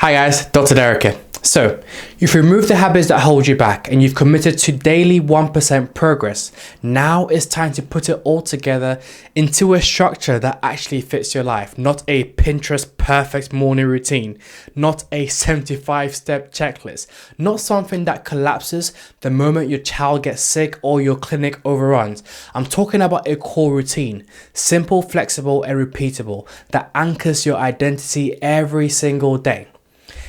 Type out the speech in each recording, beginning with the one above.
Hi guys, Dr. Derek here. So, you've removed the habits that hold you back and you've committed to daily 1% progress. Now it's time to put it all together into a structure that actually fits your life. Not a Pinterest perfect morning routine, not a 75-step checklist, not something that collapses the moment your child gets sick or your clinic overruns. I'm talking about a core routine, simple, flexible and repeatable, that anchors your identity every single day.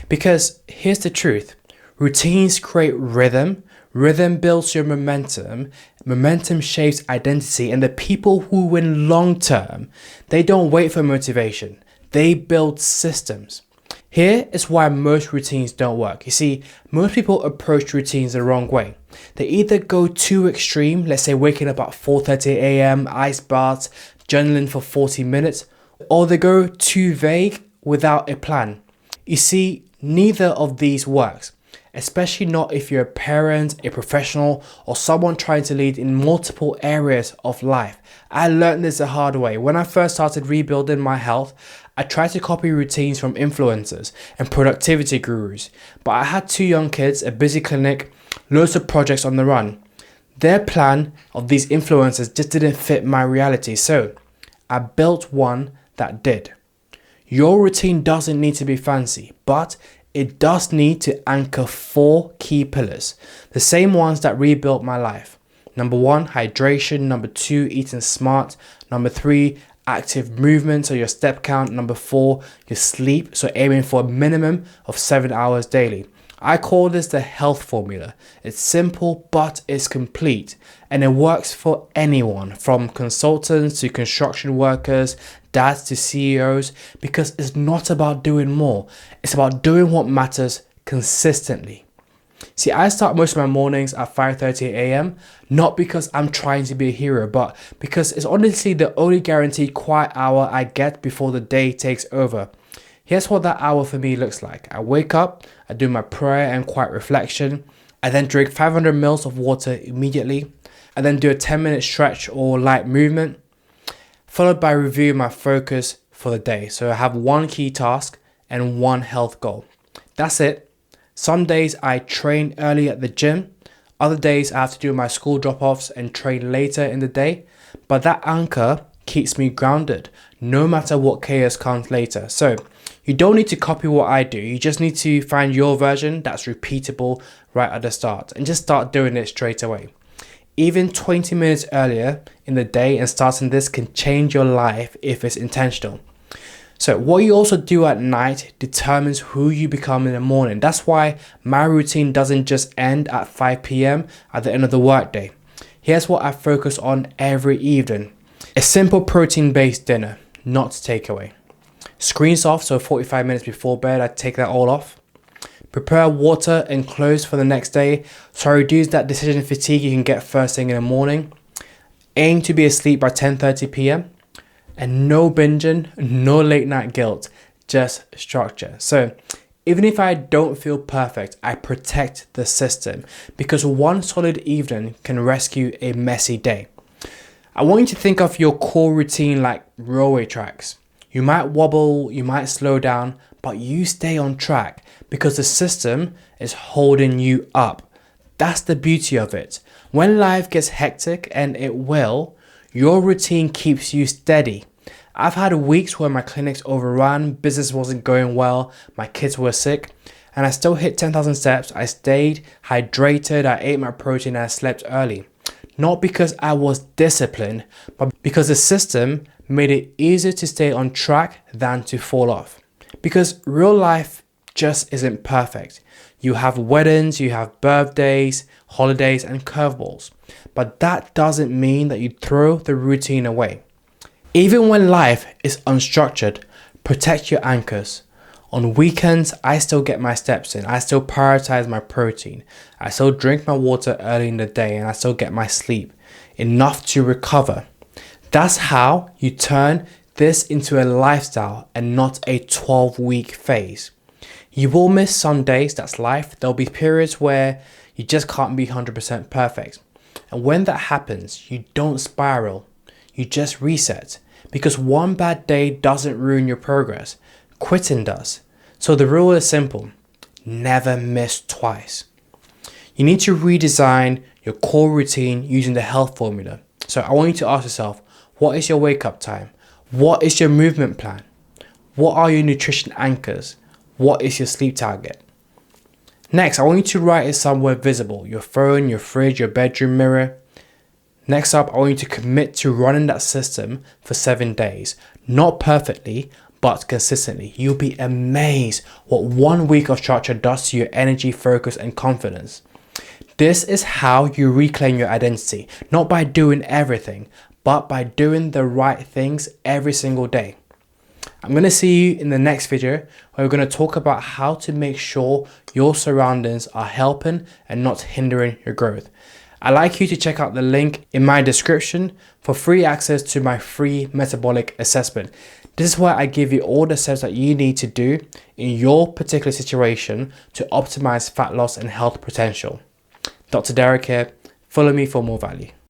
Because here's the truth, routines create rhythm, rhythm builds your momentum, momentum shapes identity, and the people who win long term, they don't wait for motivation, they build systems. Here is why most routines don't work. You see, most people approach routines the wrong way. They either go too extreme, let's say waking up at 4:30 a.m, ice baths, journaling for 40 minutes, or they go too vague without a plan. You see, neither of these works, especially not if you're a parent, a professional, or someone trying to lead in multiple areas of life. I learned this the hard way. When I first started rebuilding my health, I tried to copy routines from influencers and productivity gurus, but I had 2 young kids, a busy clinic, loads of projects on the run. Their plan of these influencers just didn't fit my reality, so I built one that did. Your routine doesn't need to be fancy, but it does need to anchor 4 key pillars, the same ones that rebuilt my life. Number 1, hydration. Number 2, eating smart. Number 3, active movement, so your step count. Number 4, your sleep, so aiming for a minimum of 7 hours daily. I call this the health formula. It's simple, but it's complete, and it works for anyone from consultants to construction workers, dads to CEOs, because it's not about doing more. It's about doing what matters consistently. See, I start most of my mornings at 5:30 a.m, not because I'm trying to be a hero, but because it's honestly the only guaranteed quiet hour I get before the day takes over. Here's what that hour for me looks like. I wake up, I do my prayer and quiet reflection. I then drink 500 ml of water immediately. I then do a 10-minute stretch or light movement, followed by reviewing my focus for the day. So I have 1 key task and 1 health goal. That's it. Some days I train early at the gym. Other days I have to do my school drop-offs and train later in the day. But that anchor keeps me grounded, no matter what chaos comes later. So you don't need to copy what I do. You just need to find your version that's repeatable right at the start and just start doing it straight away. Even 20 minutes earlier in the day and starting this can change your life if it's intentional. So what you also do at night determines who you become in the morning. That's why my routine doesn't just end at 5 p.m. at the end of the workday. Here's what I focus on every evening. A simple protein-based dinner, not takeaway. Screens off, so 45 minutes before bed, I take that all off. Prepare water and clothes for the next day, so I reduce that decision fatigue you can get first thing in the morning. Aim to be asleep by 10:30 p.m. And no binging, no late night guilt, just structure. So even if I don't feel perfect, I protect the system because 1 solid evening can rescue a messy day. I want you to think of your core routine like railway tracks. You might wobble, you might slow down, but you stay on track because the system is holding you up. That's the beauty of it. When life gets hectic, and it will, your routine keeps you steady. I've had weeks where my clinics overran, business wasn't going well, my kids were sick, and I still hit 10,000 steps. I stayed hydrated, I ate my protein, and I slept early. Not because I was disciplined, but because the system made it easier to stay on track than to fall off. Because real life just isn't perfect. You have weddings, you have birthdays, holidays, and curveballs. But that doesn't mean that you throw the routine away. Even when life is unstructured, protect your anchors. On weekends, I still get my steps in. I still prioritize my protein. I still drink my water early in the day, and I still get my sleep, enough to recover. That's how you turn this into a lifestyle and not a 12-week phase. You will miss some days, that's life. There'll be periods where you just can't be 100% perfect. And when that happens, you don't spiral, you just reset. Because one bad day doesn't ruin your progress. Quitting does. So the rule is simple: never miss twice. You need to redesign your core routine using the health formula. So I want you to ask yourself, what is your wake up time? What is your movement plan? What are your nutrition anchors? What is your sleep target? Next, I want you to write it somewhere visible: your phone, your fridge, your bedroom mirror. Next up, I want you to commit to running that system for 7 days. Not perfectly, but consistently. You'll be amazed what 1 week of structure does to your energy, focus, and confidence. This is how you reclaim your identity, not by doing everything, but by doing the right things every single day. I'm going to see you in the next video where we're going to talk about how to make sure your surroundings are helping and not hindering your growth. I'd like you to check out the link in my description for free access to my free metabolic assessment. This is where I give you all the steps that you need to do in your particular situation to optimize fat loss and health potential. Dr. Derek here. Follow me for more value.